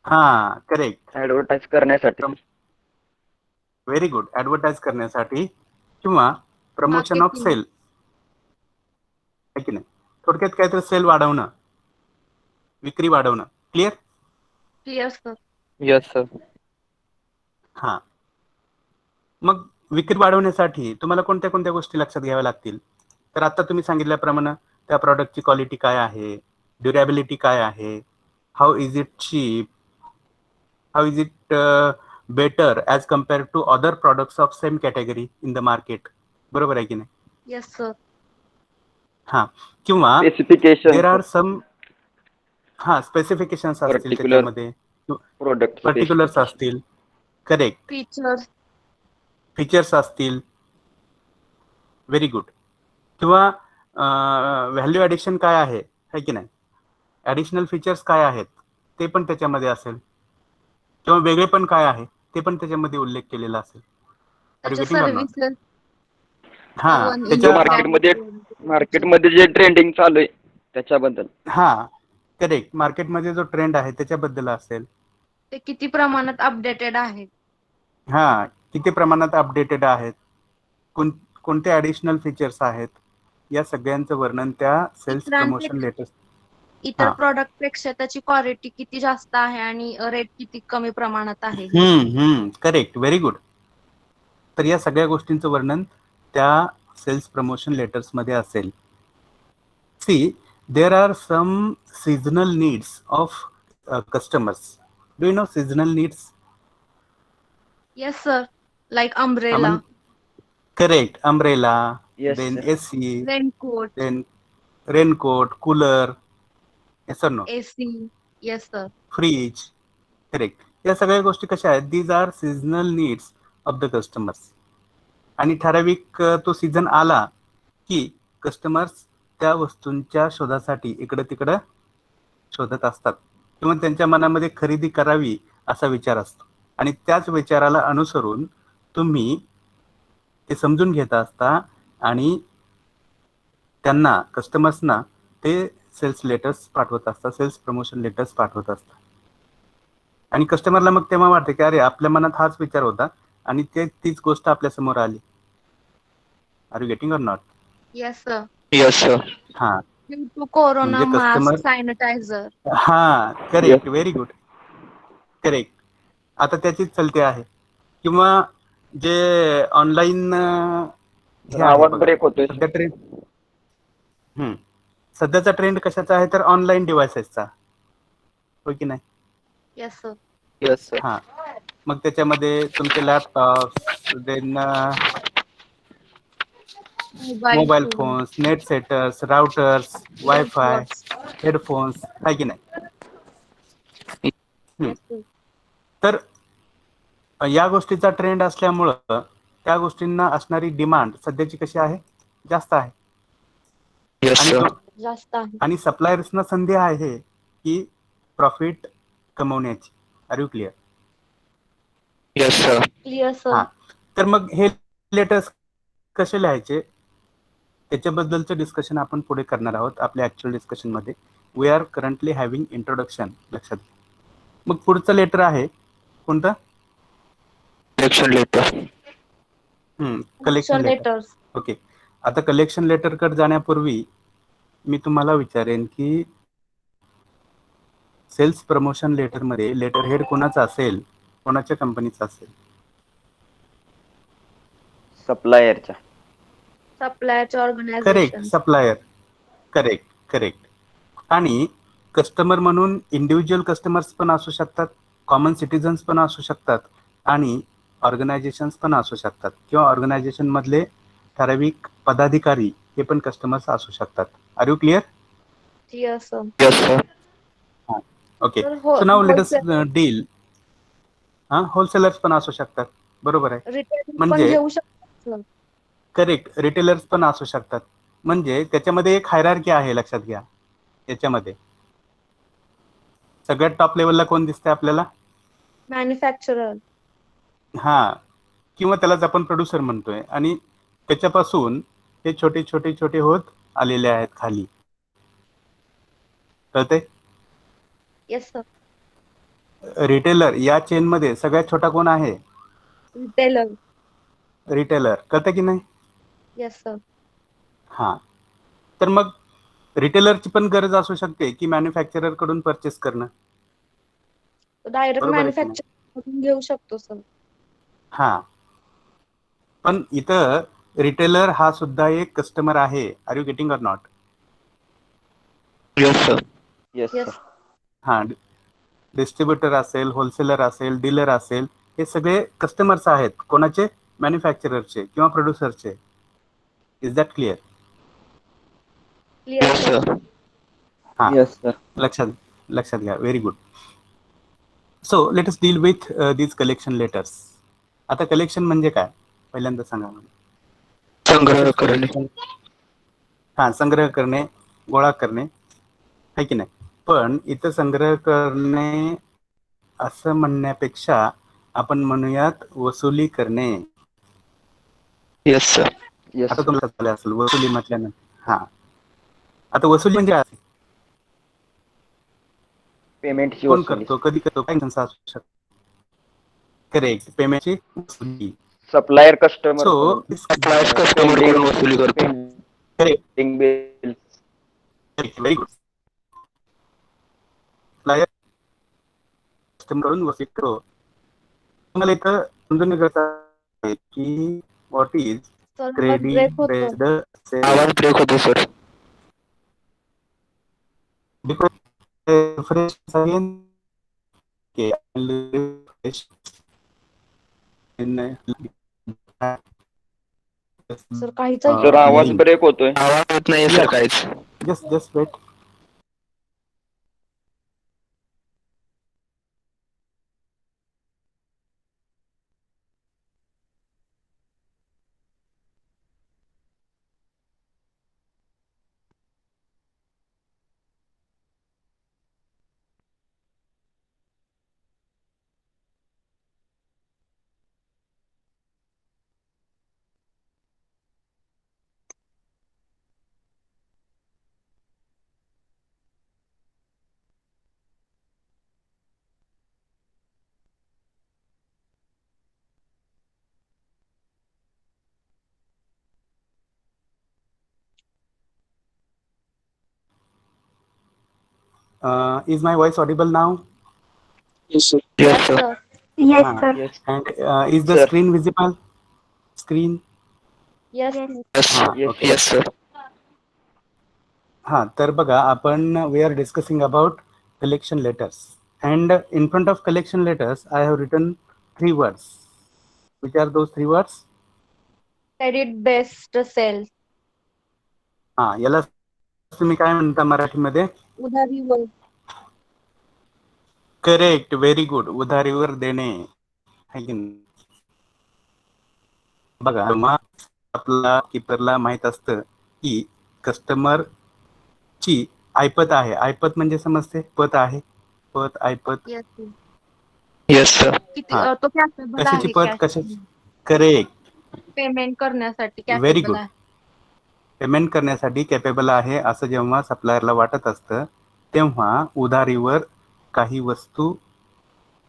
हा करेक्ट, ऍडव्हर्टाइज करण्यासाठी. Very good. ऍडव्हर्टाइज करण्यासाठी किंवा प्रमोशन ऑफ Marketing. सेल आहे की नाही? थोडक्यात काय तर सेल वाढवणं, विक्री वाढवणं. Clear? Clear sir. Yes sir. हा. मग विक्री वाढवण्यासाठी तुम्हाला कोणत्या कोणत्या गोष्टी लक्षात घ्याव्या लागतील? तर आता तुम्ही सांगितल्याप्रमाणे त्या प्रॉडक्टची क्वालिटी काय आहे, ड्युरेबिलिटी काय आहे, how is it cheap, how is it better as compared to other products of same category in the market. बरोबर आहे की नाही? Yes sir. हा. किंवा specification there are some specifications असतील Particular. त्याच्यामध्ये, प्रोडक्ट पर्टिक्युलर्स असतील. करेक्ट. फीचर्स. फीचर्स असतील. Very good. किंवा व्हॅल्यू ॲडिशन काय आहे की नाही, ॲडिशनल फीचर्स काय आहेत ते पण त्याच्यामध्ये असेल, किंवा वेगळे पण काय आहे ते पण त्याच्यामध्ये उल्लेख केलेला असेल. त्याच्या सर्व्हिसेस. हा One त्याच्या in- मार्केटमध्ये जे ट्रेंडिंग चालू आहे त्याच्याबद्दल. हा करेक्ट. मार्केटमध्ये जो ट्रेंड आहे त्याच्याबद्दल असेल. ते किती प्रमाणात अपडेटेड आहे. हा किती प्रमाणात अपडेटेड आहेत, कोणते ॲडिशनल फीचर्स आहेत, या सगळ्यांचं वर्णन त्या सेल्स प्रमोशन लेटर. इतर प्रोडक्ट पेक्षा त्याची क्वालिटी किती जास्त आहे आणि रेट किती कमी प्रमाणात आहे. Correct, very good. तर या सगळ्या गोष्टींचं वर्णन त्या सेल्स प्रमोशन लेटर्स मध्ये असेल. See there are some seasonal needs of customers. Do you know seasonal needs? Yes sir. Like umbrella. Correct. Umbrella, Yes, then sir. AC, raincoat. Then raincoat, cooler. Yes और no? AC. Yes, sir. Fridge. Correct. या सगळ्या गोष्टी कशा आहेत? These are seasonal needs of the customers. आणि ठराविक तो season आला की कस्टमर्स त्या वस्तूंच्या शोधासाठी इकडं तिकडं शोधत असतात किंवा त्यांच्या मनामध्ये खरेदी करावी असा विचार असतो आणि त्याच विचाराला अनुसरून तुम्ही ते समजून घेत असता आणि त्यांना कस्टमर्सना ते सेल्स लेटर्स पाठवत असतात, सेल्स प्रमोशन लेटर्स पाठवत असतात. आणि कस्टमरला मग तेव्हा वाटते की अरे आपल्या मनात हाच विचार होता आणि तीच गोष्ट आपल्या समोर आली. Are you getting or not? Yes, sir. Yes sir. हा Due to Corona, म्हणजे mask, कस्टमर sanitizer. हा करेक्ट, व्हेरी गुड, करेक्ट. आता त्याचीच चलते आहे. किंवा जे ऑनलाईन हे आहे आवाज बघा, ब्रेक होतोय सध्या ट्रेंड सध्याचा ट्रेंड कशाचा आहे तर ऑनलाईन डिव्हायसेसचा, होय की नाही? Yes, sir. Yes sir. हा मग त्याच्यामध्ये तुमचे laptop, then mobile phone, phones, net setters, routers, wifi, earpods. Headphones, आहे की नाही? Yes, sir. तर या गोष्टीचा ट्रेंड असल्यामुळं त्या गोष्टींना असणारी डिमांड सध्याची कशी आहे? जास्त आहे. यस आणि सर. जास्त आहे. आणि सप्लायर्सना संधी आहे की प्रॉफिट कमवण्याची. Are you clear? Yes sir. Clear, sir. हा तर मग हे लेटर्स कसे लिहायचे त्याच्याबद्दलचं डिस्कशन आपण पुढे करणार आहोत आपल्या ऍक्च्युअल डिस्कशन मध्ये. We are currently having introduction. लक्षात. मग पुढचं लेटर आहे कोणतं? Collection letter. Collection letter. letters. Okay. आता कलेक्शन लेटर कडे जाण्यापूर्वी मी तुम्हाला विचारेन की sales promotion letter letterhead हेड कोणाचा असेल, कोणाच्या कंपनीचा असेल? सप्लायरच्या. Supplier करेक्ट, organization. सप्लायर. Correct, correct. आणि कस्टमर म्हणून इंडिव्हिज्युअल कस्टमर्स पण असू शकतात, कॉमन सिटीजन्स पण असू शकतात आणि ऑर्गनायझेशन्स पण असू शकतात किंवा ऑर्गनायझेशन मधले ठराविक पदाधिकारी हे पण कस्टमर्स असू शकतात. Are you clear? Yes, sir. Yes sir. Okay. तर so now let us wholesale- deal. Wholesalers पण असू शकतात, बरोबर आहे. Retail पण म्हणजे घेऊ शकतो. करेक्ट, रिटेलर्स पण असू शकतात. म्हणजे त्याच्यामध्ये एक हायरार्की आहे, लक्षात घ्या. याच्यामध्ये सगळ्यात टॉप लेवलला कोण दिसतंय आपल्याला? Manufacturer. हा किंवा त्यालाच आपण प्रोड्युसर म्हणतोय आणि त्याच्यापासून हे छोटे छोटे छोटे होत आलेले आहेत खाली. कळतंय? Yes, sir. रिटेलर या चेन मध्ये सगळ्यात छोटा कोण आहे? Retailer. रिटेलर. कळतंय की नाही? Yes, sir. हा तर मग रिटेलरची पण गरज असू शकते की मॅन्युफॅक्चरर कडून परचेस करणं. Direct बरोबर आहे की नाही? manufacturer घेऊ शकतो, sir. हा पण इथं रिटेलर हा सुद्धा एक कस्टमर आहे. Are you getting or not? Yes sir. Yes Yes. Sir. हा डिस्ट्रीब्युटर असेल, होलसेलर असेल, डीलर असेल, हे सगळे कस्टमर्स आहेत. कोणाचे? मॅन्युफॅक्चररचे किंवा प्रोड्युसरचे. Is that clear? Clear, yes sir. Sir. हा येस सर. लक्षात घ्या. Very good. So let us deal with these collection letters. आता कलेक्शन म्हणजे काय पहिल्यांदा सांगा मला. संग्रह करणे. हा संग्रह करणे, गोळा करणे, आहे की नाही? पण इथं संग्रह करणे असं म्हणण्यापेक्षा आपण म्हणूयात वसुली करणे. Yes sir. येस आता सर. तुम्हाला कळलं असेल वसुली म्हटल्यानंतर. हा आता वसुली म्हणजे काय? पेमेंटची कोण वसुली. करतो, कधी करतो, काय असू शकतो. करेक्ट, पेमेंटची वसुली. Supplier customer so suppliers customer कडून वसुली करतो. Pending bill. Very good. कस्टमरकडून वसूल करू. तुम्हाला इथं समजून घ्यायचं आहे की व्हॉट इज Sir, आवाज क्रेडिट break होतो. बेस्ड आवाज ब्रेक होतो सर. फ्रेश अगेन Sir, काहीच सर आवाज ब्रेक होतोय. आवाज येत नाही सर काहीच. Just wait. Is my voice audible now? Yes, sir. Yes, sir. Yes, Ah, sir. Yes, and is the sir. screen visible? Screen? Yes. Yes, हा Yes, ओके. yes, sir. हा तर बघा आपण we are discussing about collection letters and in front of collection letters I have written 3 words. Which are those 3 words? Credit based sales. हा याला तुम्ही काय म्हणता मराठीमध्ये? उधारीवर. Correct, very good. उधारीवर देणे है की नाही? बघा मग आपला कीपरला माहित असतं की कस्टमर ची ऐपत आहे. ऐपत म्हणजे समजते पत आहे. पत ऐपत. Yes. Yes, sir. किती हा तो कॅपेबल कशाची आहे पत कशाची? करेक्ट, पेमेंट करण्यासाठी व्हेरी कॅपेबल गुड. आहे. पेमेंट करण्यासाठी कॅपेबल आहे असं जेव्हा सप्लायरला वाटत असतं तेव्हा उधारीवर काही वस्तू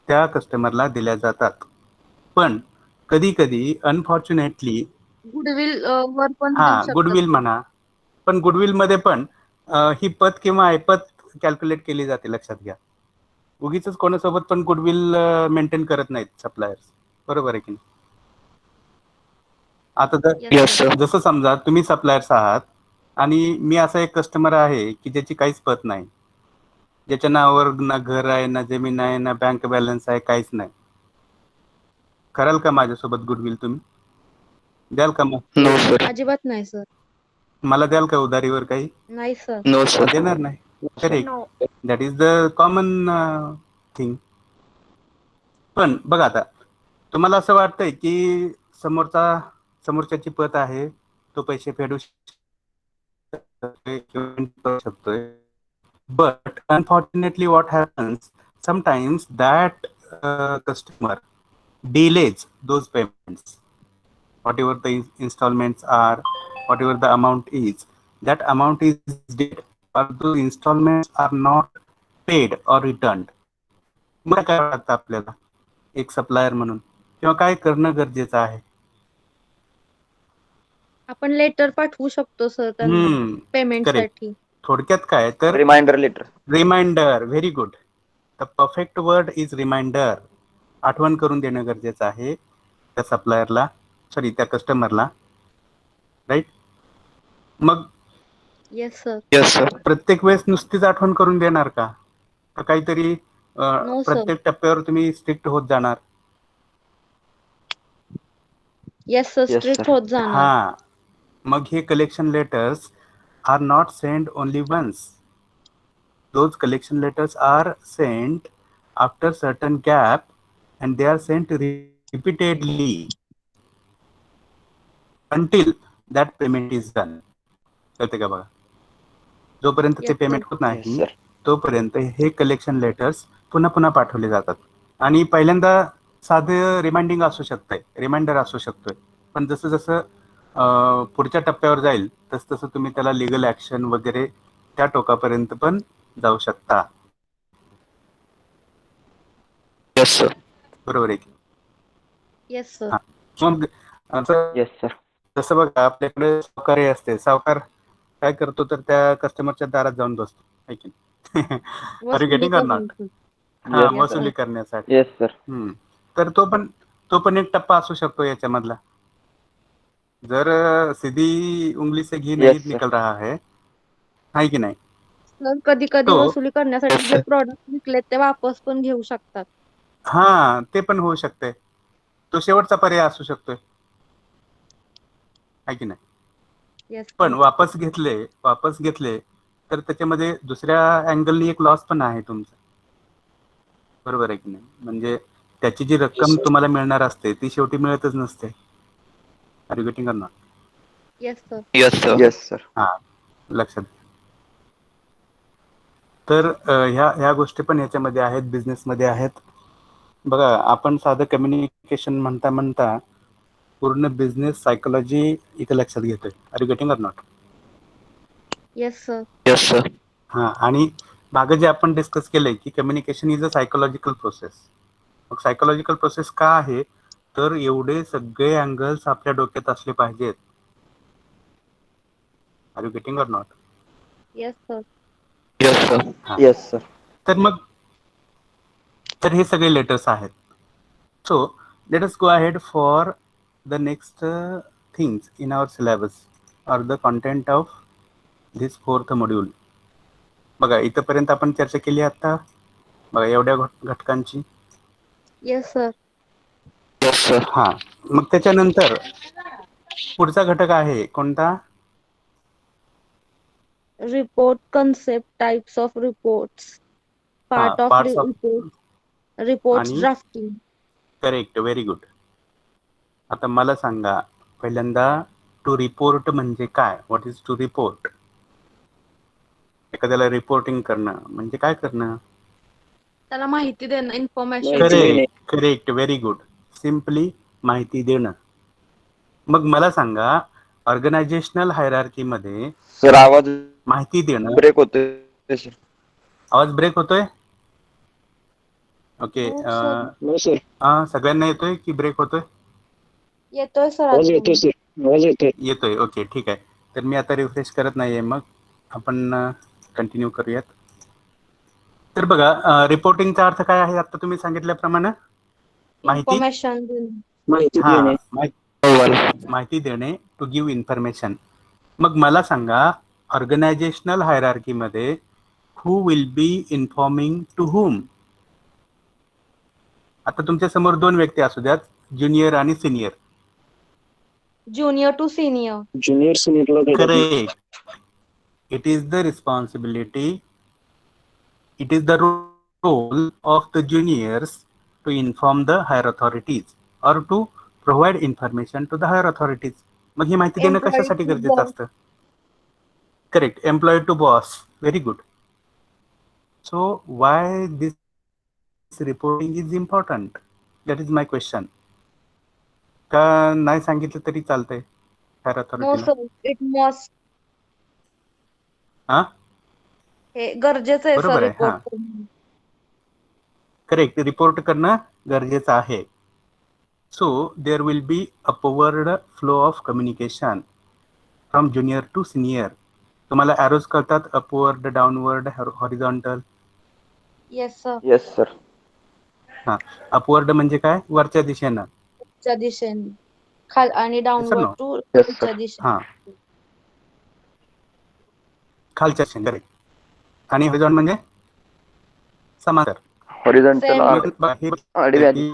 त्या कस्टमरला दिल्या जातात. पण कधी कधी अनफॉर्च्युनेटली गुडविल वर पण हा देऊ शकतात गुडविल ते. म्हणा, पण गुडविल मध्ये पण ही पत किंवा ऐपत कॅल्क्युलेट केली जाते. लक्षात घ्या, उगीच कोणासोबत पण गुडविल मेंटेन करत नाहीत सप्लायर्स. बरोबर आहे की नाही? आता Yes, Yes, sir. sir. जसं समजा तुम्ही सप्लायर्स आहात आणि मी असा एक कस्टमर आहे की ज्याची काहीच पत नाही, ज्याच्या नावावर ना घर आहे, ना जमीन आहे, ना बँक बॅलन्स आहे, काहीच नाही. कराल का माझ्यासोबत गुडविल तुम्ही? द्याल का? मग No, sir. अजिबात नाही सर. मला द्याल का उधारीवर काही? नाही सर. No, sir. देणार नाही. Correct, no. That is the common thing. पण बघा आता तुम्हाला असं वाटतंय की समोरच्याची पत आहे, तो पैसे फेडू शकतोय. But unfortunately, what happens sometimes that customer delays those payments, whatever the installments are, whatever the amount is, that amount is delayed or those installments are not paid or returned. मग काय वाटतं आपल्याला एक सप्लायर म्हणून, किंवा काय करणं गरजेचं आहे? आपण लेटर पाठवू शकतो सर त्यांना पेमेंट करेक्ट. साठी. थोडक्यात काय तर reminder letter. Reminder. Very good. The perfect word is reminder. आठवण करून देणं गरजेचं आहे त्या सप्लायरला, सॉरी त्या कस्टमरला. राईट? मग येस सर. Yes, sir. प्रत्येक वेळेस नुसतीच आठवण करून देणार का? का काहीतरी नो सर. प्रत्येक टप्प्यावर तुम्ही स्ट्रिक्ट होत जाणार? Yes sir. Yes, strict sir. होत जाणार. हा, मग हे collection letters are not send only once. Those collection letters are sent after certain gap and they are sent repeatedly until that payment is done. कळते का बघा? जोपर्यंत ते Yes, sir. पेमेंट होत Yes, नाही sir. तोपर्यंत हे कलेक्शन लेटर्स पुन्हा पुन्हा पाठवले जातात. आणि पहिल्यांदा साधं रिमाइंडिंग असू शकतंय, रिमाइंडर असू शकतोय, पण जसं जसं पुढच्या टप्प्यावर जाईल तस तसं तुम्ही त्याला लिगल ऍक्शन वगैरे त्या टोकापर्यंत पण जाऊ शकता. Yes, sir. बरोबर आहे की? Yes sir. हा. मग असं Yes, sir. जसं बघा आपल्याकडे सावकारी असते. सावकार काय करतो तर त्या कस्टमरच्या दारात जाऊन बसतो, आहे की नाही? आर यू वसुली गेटिंग ऑर नॉट? करून. हा, Yes, वसुली sir. करण्यासाठी. Yes, sir. तर तो पण एक टप्पा असू शकतो याच्यामधला. जर सीधी उंगली से घी नहीं Yes, sir. निकल रहा है की नाही? सर कधी कधी तो वसुली करण्यासाठी Yes, जे sir. प्रॉडक्ट विकले ते वापस पण घेऊ शकतात. हा, ते पण होऊ शकते. तो शेवटचा पर्याय असू शकतोय, आहे की नाही? येस पण सर. वापस घेतले तर त्याच्यामध्ये दुसऱ्या अँगलनी एक लॉस पण आहे तुमचा. बरोबर आहे की नाही? म्हणजे त्याची जी रक्कम sir. तुम्हाला मिळणार असते ती शेवटी मिळतच नसते. Are you getting or not? Yes sir. Yes, sir. Yes, sir. हा, लक्षात. तर ह्या गोष्टी पण याच्यामध्ये आहेत, बिझनेसमध्ये आहेत. बघा आपण साधं कम्युनिकेशन म्हणता म्हणता पूर्ण बिझनेस सायकोलॉजी इथे लक्षात घेतोय. Are you getting or not? Yes sir. Yes, sir. हा, आणि मागे जे आपण डिस्कस केलंय की communication is a psychological process. मग सायकोलॉजिकल प्रोसेस का आहे तर एवढे सगळे अँगल्स आपल्या डोक्यात असले पाहिजेत. Are you getting or not? Yes sir. Yes, sir. Yes sir. तर मग तर हे सगळे लेटर्स आहेत. So let us go ahead for the next things in our syllabus or the content of this 4th module. बघा इथपर्यंत आपण चर्चा केली आता बघा एवढ्या घटकांची. Yes sir. Yes, sir. हा मग त्याच्यानंतर पुढचा घटक आहे कोणता? Report concept, types of reports, part of parts of reports आणि ड्राफ्टिंग. Correct, very good. आता मला सांगा पहिल्यांदा टू रिपोर्ट म्हणजे काय? What is to report? एखाद्याला रिपोर्टिंग करणं म्हणजे काय करणं? त्याला माहिती देणं, information. Correct correct, very good. Simply माहिती देणं. मग मला सांगा ऑर्गनायझेशनल हायरार्की मध्ये सर आवाज माहिती देणं. ब्रेक होतोय सर. आवाज ब्रेक होतोय? ओके. हो, सगळ्यांना येतोय की ब्रेक होतोय? येतोय सर. येतोय. ओके ठीक आहे. तर मी आता रिफ्रेश करत नाहीये, मग आपण कंटिन्यू करूयात. तर बघा रिपोर्टिंगचा अर्थ काय आहे? आता तुम्ही सांगितल्याप्रमाणे माहिती इन्फॉर्मेशन देणं. माहिती देणे, टू गिव्ह इन्फॉर्मेशन. मग मला सांगा ऑर्गनायझेशनल हायरार्की मध्ये who will be informing to whom? आता तुमच्या समोर दोन व्यक्ती असू द्यात, ज्युनियर आणि senior. Junior to senior. Correct. It is the responsibility, it is the role of the juniors to inform the higher authorities or to provide information to the higher authorities. मग ही माहिती देणं Employee कशासाठी to गरजेचं boss. असतं? Correct. Employ to boss. Very good. So why this reporting is important? That is my question. का नाही सांगितलं तरी चालतंय हायर नो अथॉरिटीला? Sir, it must. हा हे गरजेचं आहे सर बरोबर आहे. रिपोर्ट हा करणं. करेक्ट. रिपोर्ट करणं गरजेचं आहे. So there will be upward flow of communication from junior to senior. तुम्हाला arrows कळतात? Upward, downward, horizontal. Yes sir. Yes sir. हा अपवर्ड म्हणजे काय? वरच्या दिशेनं. च्या दिशेने खाल आणि downward no? To Yes, sir. च्या दिशेने. हा खालच्या दिशेने. करेक्ट. आणि हॉरिझॉन्टल म्हणजे समांतर. Horizontal Same. आडव्याने.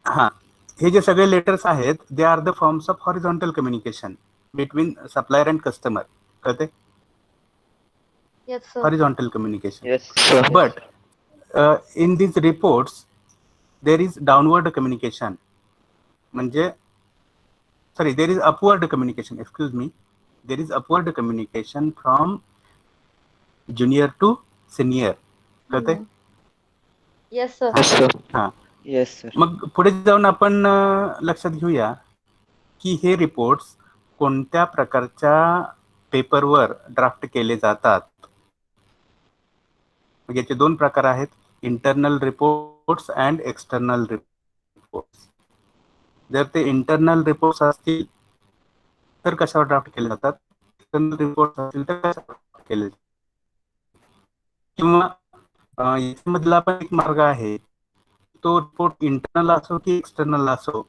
हा हे जे सगळे लेटर्स आहेत they are the forms of horizontal communication between supplier and customer. कळते? Yes sir. Horizontal communication. Yes. But in these reports there is downward communication. म्हणजे sorry, there is upward communication. Excuse me. There is upward communication from junior to senior. कळते? Yes sir. Yes, sir. हा yes sir. मग पुढे जाऊन आपण लक्षात घेऊया की हे रिपोर्ट्स कोणत्या प्रकारच्या पेपरवर ड्राफ्ट केले जातात. मग याचे दोन प्रकार आहेत, internal reports and external reports. जर ते इंटरनल रिपोर्ट्स असतील तर कशावर ड्राफ्ट केले जातात, एक्सटर्नल रिपोर्ट्स असतील तर कशावर ड्राफ्ट केले जातात. किंवा यामधला पण एक मार्ग आहे, तो रिपोर्ट इंटरनल असो की एक्सटर्नल असो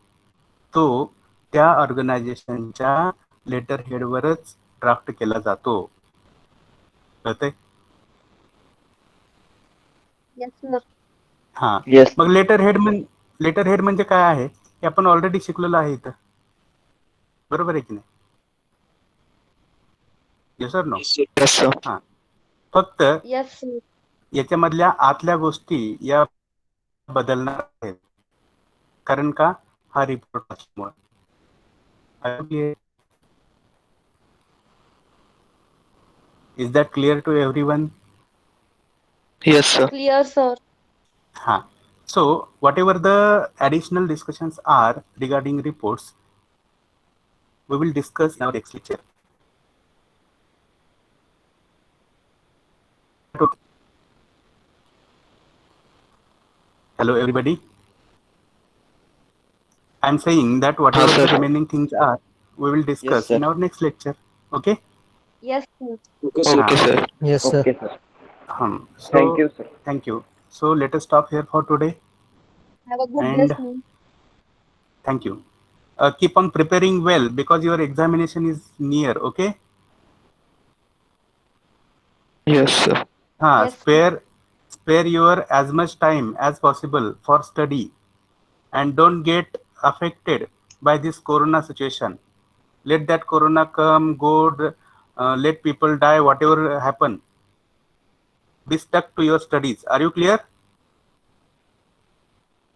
तो त्या ऑर्गनायझेशनच्या लेटर हेडवरच ड्राफ्ट केला जातो. कळतंय? Yes sir. हा येस. मग लेटर हेड म्हणजे काय आहे हे आपण ऑलरेडी शिकलेलो आहे इथं. बरोबर आहे की नाही? Yes sir no? Yes, sir. हा फक्त येस सर. याच्यामधल्या आतल्या गोष्टी या बदलणार आहेत. कारण का? हा रिपोर्ट असल्यामुळे. Is that clear to everyone? Yes, sir. Clear sir. Ha. So whatever the additional discussions are regarding reports, we will discuss in our next lecture. Hello everybody. I am saying that whatever sir. the remaining things are, we will discuss sir. in our next lecture. Okay? Yes okay sir. Yes, sir. Okay, sir. So Thank you, sir. thank you. So let us stop here for today. Have a good And- day, sir. Thank you. Keep on preparing well because your examination is near. Okay. Yes, sir. Yes, sir. Spare your as much time as possible for study, and don't get affected by this corona situation. Let that corona come, go, let people die, whatever happen. Be stuck to your studies. Are you clear?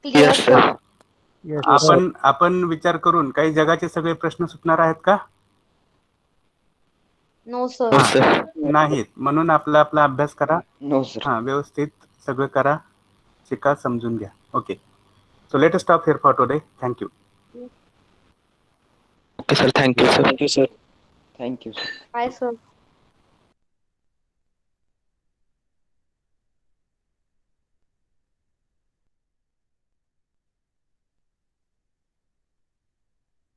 Clear, Yes, sir. sir. Yes, sir. आपण विचार करून काही जगाचे सगळे प्रश्न सुटणार आहेत का? No, sir. No, sir. नाहीत. म्हणून आपला अभ्यास करा. No, sir. व्यवस्थित सगळं करा, शिका, समजून घ्या. Okay. So let us stop here for today. Thank you. Okay, sir. Thank you, sir. Thank you, sir. Bye, sir.